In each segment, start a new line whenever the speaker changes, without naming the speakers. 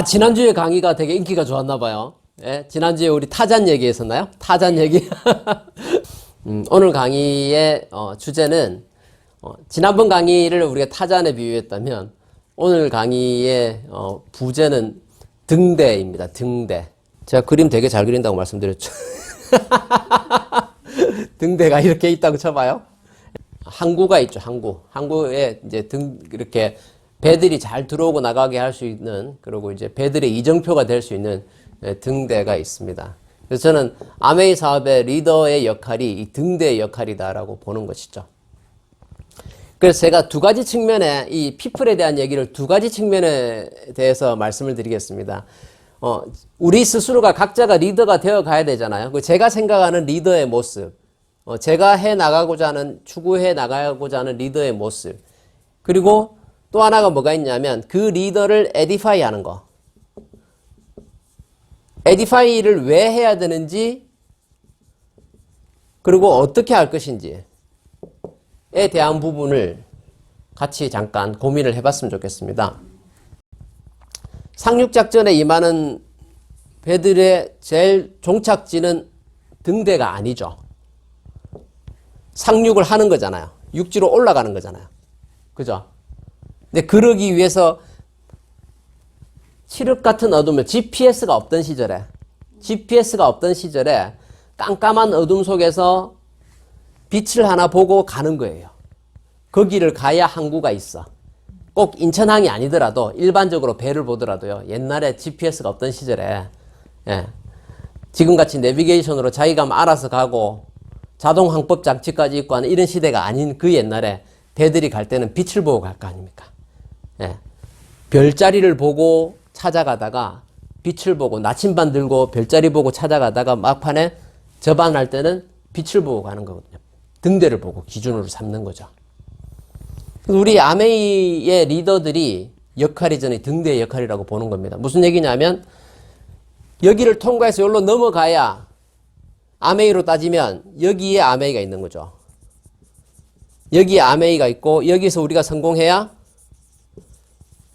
지난주에 강의가 되게 인기가 좋았나 봐요. 예, 지난주에 우리 타잔 얘기했었나요? 타잔 얘기. 오늘 강의의 주제는 지난번 강의를 우리가 타잔에 비유했다면 오늘 강의의 부제는 등대입니다. 등대. 제가 그림 되게 잘 그린다고 말씀드렸죠. 등대가 이렇게 있다고 쳐봐요. 항구가 있죠. 항구. 항구에 이제 이렇게 배들이 잘 들어오고 나가게 할 수 있는, 그리고 이제 배들의 이정표가 될 수 있는 등대가 있습니다. 그래서 저는 아메이 사업의 리더의 역할이 이 등대의 역할이다라고 보는 것이죠. 그래서 제가 두 가지 측면에, 이 피플에 대한 얘기를 두 가지 측면에 대해서 말씀을 드리겠습니다. 우리 스스로가 각자가 리더가 되어 가야 되잖아요. 제가 생각하는 리더의 모습, 제가 해 나가고자 하는, 추구해 나가고자 하는 리더의 모습, 그리고 또 하나가 뭐가 있냐면 그 리더를 에디파이 하는 거. 에디파이를 왜 해야 되는지, 그리고 어떻게 할 것인지에 대한 부분을 같이 잠깐 고민을 해봤으면 좋겠습니다. 상륙작전에 임하는 배들의 제일 종착지는 등대가 아니죠. 상륙을 하는 거잖아요. 육지로 올라가는 거잖아요. 그죠? 근데 그러기 위해서 칠흑 같은 어둠을 GPS가 없던 시절에 깜깜한 어둠 속에서 빛을 하나 보고 가는 거예요. 거기를 가야 항구가 있어. 꼭 인천항이 아니더라도 일반적으로 배를 보더라도요. 옛날에 GPS가 없던 시절에 지금같이 내비게이션으로 자기가 알아서 가고 자동 항법 장치까지 있고 하는 이런 시대가 아닌 그 옛날에 배들이 갈 때는 빛을 보고 갈 거 아닙니까? 별자리를 보고 찾아가다가 빛을 보고 나침반 들고 별자리 보고 찾아가다가 막판에 접안할 때는 빛을 보고 가는 거거든요. 등대를 보고 기준으로 삼는 거죠. 우리 아메이의 리더들이 역할이 저는 등대의 역할이라고 보는 겁니다. 무슨 얘기냐면 여기를 통과해서 여기로 넘어가야 아메이로 따지면 여기에 아메이가 있는 거죠. 여기에 아메이가 있고 여기서 우리가 성공해야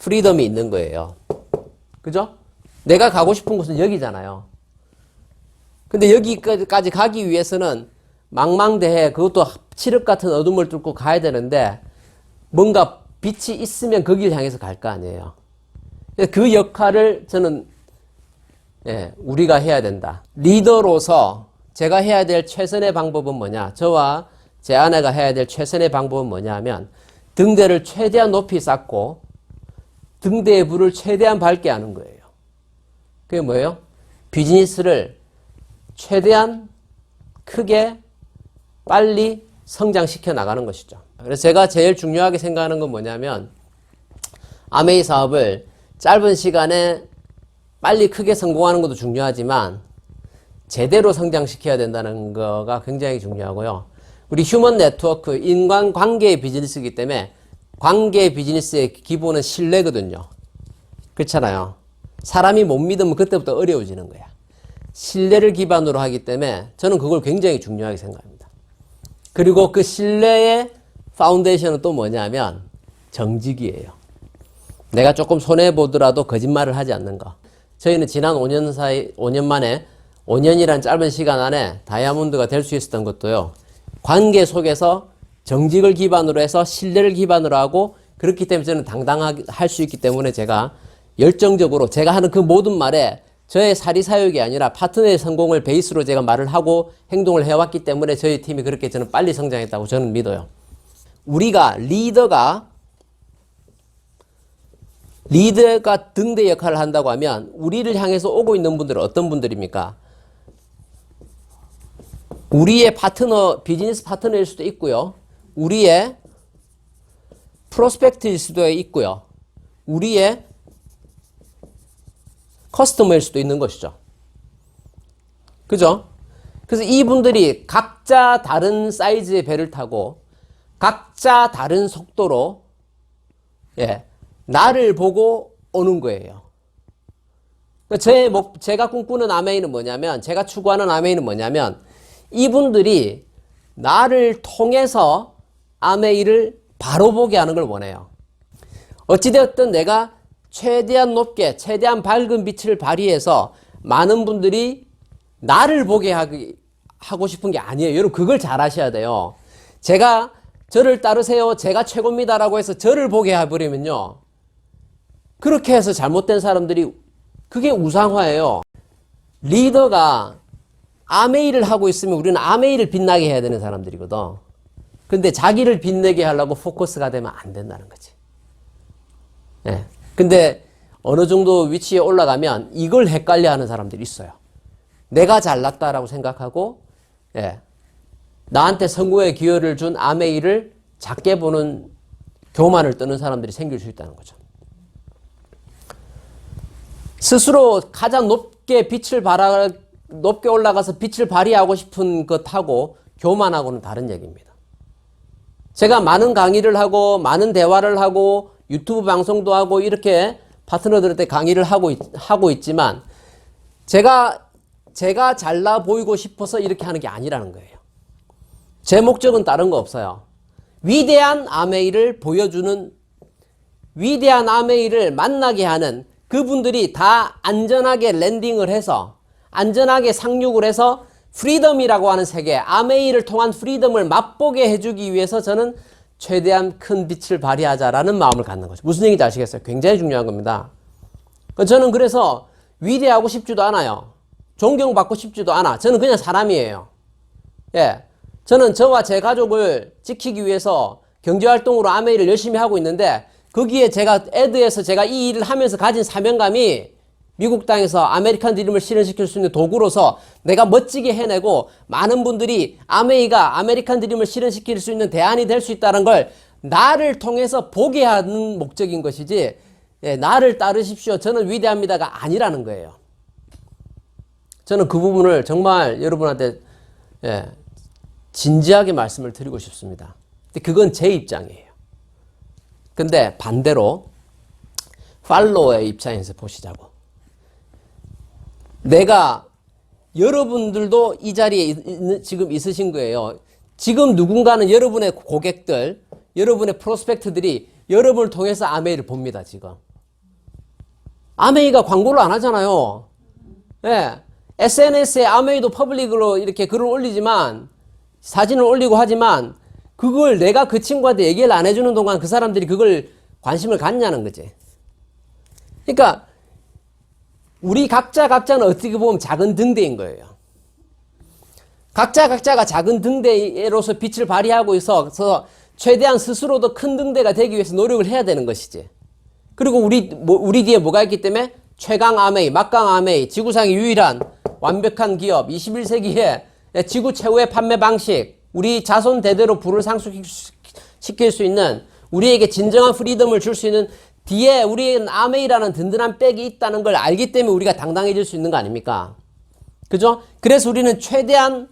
프리덤이 있는 거예요. 그죠? 내가 가고 싶은 곳은 여기잖아요. 근데 여기까지 가기 위해서는 망망대해, 그것도 칠흑 같은 어둠을 뚫고 가야 되는데 뭔가 빛이 있으면 거기를 향해서 갈 거 아니에요. 그 역할을 저는 우리가 해야 된다. 리더로서 제가 해야 될 최선의 방법은 뭐냐? 저와 제 아내가 해야 될 최선의 방법은 뭐냐 하면 등대를 최대한 높이 쌓고 등대의 불을 최대한 밝게 하는 거예요. 그게 뭐예요? 비즈니스를 최대한 크게 빨리 성장시켜 나가는 것이죠. 그래서 제가 제일 중요하게 생각하는 건 뭐냐면 아메이 사업을 짧은 시간에 빨리 크게 성공하는 것도 중요하지만 제대로 성장시켜야 된다는 거가 굉장히 중요하고요. 우리 휴먼 네트워크, 인간관계의 비즈니스이기 때문에 관계 비즈니스의 기본은 신뢰거든요. 그렇잖아요. 사람이 못 믿으면 그때부터 어려워지는 거야. 신뢰를 기반으로 하기 때문에 저는 그걸 굉장히 중요하게 생각합니다. 그리고 그 신뢰의 파운데이션은 또 뭐냐면 정직이에요. 내가 조금 손해보더라도 거짓말을 하지 않는 거. 저희는 지난 5년 만에 5년이란 짧은 시간 안에 다이아몬드가 될 수 있었던 것도요. 관계 속에서 정직을 기반으로 해서 신뢰를 기반으로 하고, 그렇기 때문에 저는 당당하게 할 수 있기 때문에 제가 열정적으로 제가 하는 그 모든 말에 저의 사리사욕이 아니라 파트너의 성공을 베이스로 제가 말을 하고 행동을 해왔기 때문에 저희 팀이 그렇게 저는 빨리 성장했다고 저는 믿어요. 우리가 리더가 등대 역할을 한다고 하면 우리를 향해서 오고 있는 분들은 어떤 분들입니까? 우리의 파트너, 비즈니스 파트너일 수도 있고요. 우리의 프로스펙트일 수도 있고요. 우리의 커스터머일 수도 있는 것이죠. 그죠? 그래서 이분들이 각자 다른 사이즈의 배를 타고 각자 다른 속도로 나를 보고 오는 거예요. 제가 꿈꾸는 아메이는 뭐냐면, 제가 추구하는 아메이는 뭐냐면 이분들이 나를 통해서 아메이를 바로 보게 하는 걸 원해요. 어찌되었든 내가 최대한 높게, 최대한 밝은 빛을 발휘해서 많은 분들이 나를 보게 하고 싶은 게 아니에요. 여러분, 그걸 잘 아셔야 돼요. 제가 저를 따르세요, 제가 최고입니다라고 해서 저를 보게 해버리면요, 그렇게 해서 잘못된 사람들이, 그게 우상화예요. 리더가 아메이를 하고 있으면 우리는 아메이를 빛나게 해야 되는 사람들이거든. 근데 자기를 빛내게 하려고 포커스가 되면 안 된다는 거지. 예. 근데 어느 정도 위치에 올라가면 이걸 헷갈려 하는 사람들이 있어요. 내가 잘났다라고 생각하고, 예, 나한테 성공의 기회를 준 아메이를 작게 보는 교만을 떠는 사람들이 생길 수 있다는 거죠. 스스로 가장 높게 높게 올라가서 빛을 발휘하고 싶은 것하고 교만하고는 다른 얘기입니다. 제가 많은 강의를 하고 많은 대화를 하고 유튜브 방송도 하고 이렇게 파트너들한테 강의를 하고 있지만 제가 잘나 보이고 싶어서 이렇게 하는 게 아니라는 거예요. 제 목적은 다른 거 없어요. 위대한 아메이를 보여주는, 위대한 아메이를 만나게 하는 그분들이 다 안전하게 랜딩을 해서, 안전하게 상륙을 해서 프리덤이라고 하는 세계, 아메이를 통한 프리덤을 맛보게 해주기 위해서 저는 최대한 큰 빛을 발휘하자라는 마음을 갖는 거죠. 무슨 얘기인지 아시겠어요? 굉장히 중요한 겁니다. 저는 그래서 위대하고 싶지도 않아요. 존경받고 싶지도 않아. 저는 그냥 사람이에요. 예. 저는 저와 제 가족을 지키기 위해서 경제활동으로 아메이를 열심히 하고 있는데, 거기에 제가 애드에서 제가 이 일을 하면서 가진 사명감이 미국 땅에서 아메리칸 드림을 실현시킬 수 있는 도구로서 내가 멋지게 해내고 많은 분들이 아메이가 아메리칸 드림을 실현시킬 수 있는 대안이 될 수 있다는 걸 나를 통해서 보게 하는 목적인 것이지, 예, 나를 따르십시오, 저는 위대합니다가 아니라는 거예요. 저는 그 부분을 정말 여러분한테, 예, 진지하게 말씀을 드리고 싶습니다. 근데 그건 제 입장이에요. 근데 반대로 팔로워의 입장에서 보시자고. 내가, 여러분들도 이 자리에 지금 있으신 거예요. 지금 누군가는 여러분의 고객들, 여러분의 프로스펙트들이 여러분을 통해서 아메이를 봅니다, 지금. 아메이가 광고를 안 하잖아요. 예. SNS에 아메이도 퍼블릭으로 이렇게 글을 올리지만, 사진을 올리고 하지만, 그걸 내가 그 친구한테 얘기를 안 해주는 동안 그 사람들이 그걸 관심을 갖냐는 거지. 그러니까, 우리 각자는 어떻게 보면 작은 등대인 거예요. 각자가 작은 등대로서 빛을 발휘하고 있어서 최대한 스스로도 큰 등대가 되기 위해서 노력을 해야 되는 것이지. 그리고 우리 뒤에 뭐가 있기 때문에 최강 아메이, 막강 아메이, 지구상의 유일한 완벽한 기업, 21세기에 지구 최후의 판매 방식, 우리 자손 대대로 부를 상속시킬 수 있는, 우리에게 진정한 프리덤을 줄 수 있는 뒤에 우리는 아메이라는 든든한 백이 있다는 걸 알기 때문에 우리가 당당해질 수 있는 거 아닙니까? 그죠? 그래서 우리는 최대한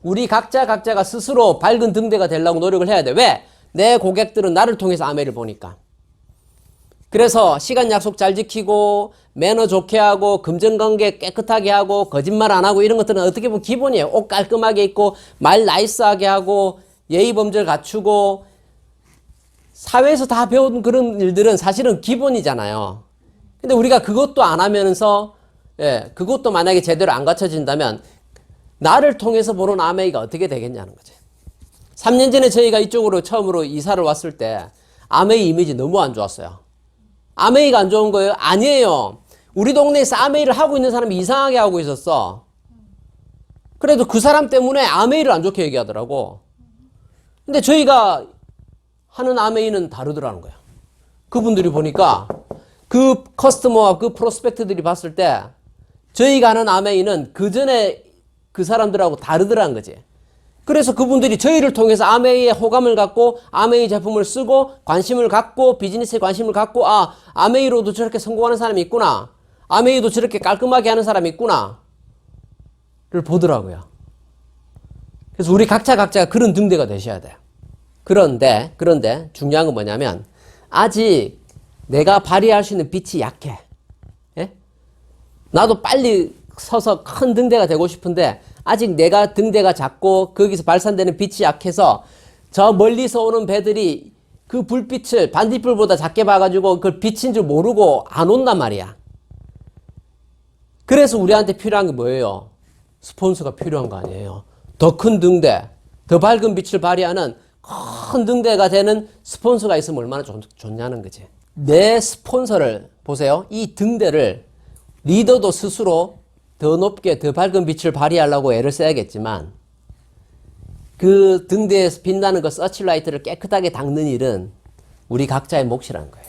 우리 각자가 스스로 밝은 등대가 되려고 노력을 해야 돼. 왜? 내 고객들은 나를 통해서 아메이를 보니까. 그래서 시간 약속 잘 지키고, 매너 좋게 하고, 금전관계 깨끗하게 하고, 거짓말 안 하고, 이런 것들은 어떻게 보면 기본이에요. 옷 깔끔하게 입고, 말 나이스하게 하고, 예의 범절 갖추고, 사회에서 다 배운 그런 일들은 사실은 기본이잖아요. 근데 우리가 그것도 안 하면서, 예, 그것도 만약에 제대로 안 갖춰진다면 나를 통해서 보는 아메이가 어떻게 되겠냐는 거지. 3년 전에 저희가 이쪽으로 처음으로 이사를 왔을 때 아메이 이미지 너무 안 좋았어요. 아메이가 안 좋은 거예요? 아니에요. 우리 동네에서 아메이를 하고 있는 사람이 이상하게 하고 있었어. 그래도 그 사람 때문에 아메이를 안 좋게 얘기하더라고. 근데 저희가 하는 아메이는 다르더라는 거야. 그분들이 보니까 그 커스터머와 그 프로스펙트들이 봤을 때 저희가 하는 아메이는 그 전에 그 사람들하고 다르더라는 거지. 그래서 그분들이 저희를 통해서 아메이에 호감을 갖고 아메이 제품을 쓰고 관심을 갖고 비즈니스에 관심을 갖고, 아, 아메이로도 저렇게 성공하는 사람이 있구나, 아메이도 저렇게 깔끔하게 하는 사람이 있구나 를 보더라고요. 그래서 우리 각자가 그런 등대가 되셔야 돼요. 그런데 중요한 건 뭐냐면 아직 내가 발휘할 수 있는 빛이 약해. 예? 나도 빨리 서서 큰 등대가 되고 싶은데 아직 내가 등대가 작고 거기서 발산되는 빛이 약해서 저 멀리서 오는 배들이 그 불빛을 반딧불보다 작게 봐가지고 그걸 빛인 줄 모르고 안 온단 말이야. 그래서 우리한테 필요한 게 뭐예요? 스폰서가 필요한 거 아니에요. 더 큰 등대, 더 밝은 빛을 발휘하는 큰 등대가 되는 스폰서가 있으면 얼마나 좋냐는 거지. 내 스폰서를 보세요. 이 등대를 리더도 스스로 더 높게 더 밝은 빛을 발휘하려고 애를 써야겠지만 그 등대에서 빛나는 그 서치라이트를 깨끗하게 닦는 일은 우리 각자의 몫이라는 거예요.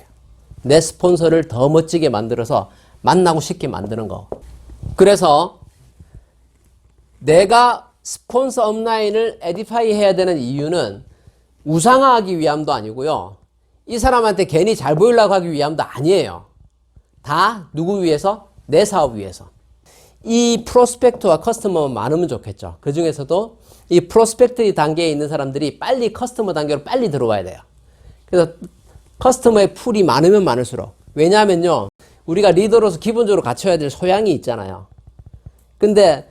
내 스폰서를 더 멋지게 만들어서 만나고 싶게 만드는 거. 그래서 내가 스폰서 업라인을 에디파이 해야 되는 이유는 우상화하기 위함도 아니고요. 이 사람한테 괜히 잘 보이려고 하기 위함도 아니에요. 다 누구 위해서? 내 사업 위해서. 이 프로스펙트와 커스터머만 많으면 좋겠죠. 그 중에서도 이 프로스펙트 단계에 있는 사람들이 빨리 커스터머 단계로 빨리 들어와야 돼요. 그래서 커스터머의 풀이 많으면 많을수록. 왜냐하면요. 우리가 리더로서 기본적으로 갖춰야 될 소양이 있잖아요. 근데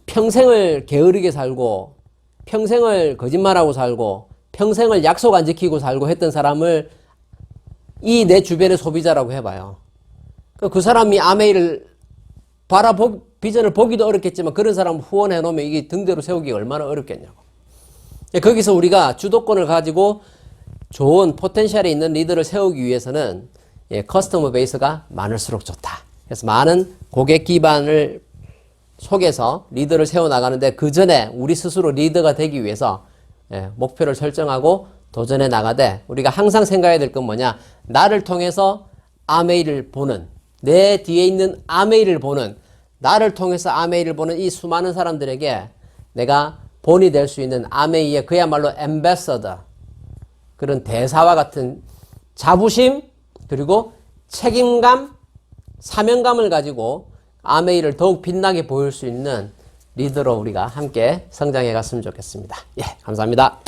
평생을 게으르게 살고 평생을 거짓말하고 살고 평생을 약속 안 지키고 살고 했던 사람을 이 내 주변의 소비자라고 해봐요. 그 사람이 아메이를 비전을 보기도 어렵겠지만 그런 사람 후원해 놓으면 이게 등대로 세우기가 얼마나 어렵겠냐고. 거기서 우리가 주도권을 가지고 좋은 포텐셜이 있는 리더를 세우기 위해서는 커스터머 베이스가 많을수록 좋다. 그래서 많은 고객 기반을 속에서 리더를 세워나가는데 그 전에 우리 스스로 리더가 되기 위해서 목표를 설정하고 도전해 나가되 우리가 항상 생각해야 될 건 뭐냐. 나를 통해서 아메이를 보는 내 뒤에 있는 아메이를 보는 나를 통해서 아메이를 보는 이 수많은 사람들에게 내가 본이 될 수 있는 아메이의 그야말로 앰베서더 그런 대사와 같은 자부심 그리고 책임감 사명감을 가지고 아메이를 더욱 빛나게 보일 수 있는 리더로 우리가 함께 성장해 갔으면 좋겠습니다. 예, 감사합니다.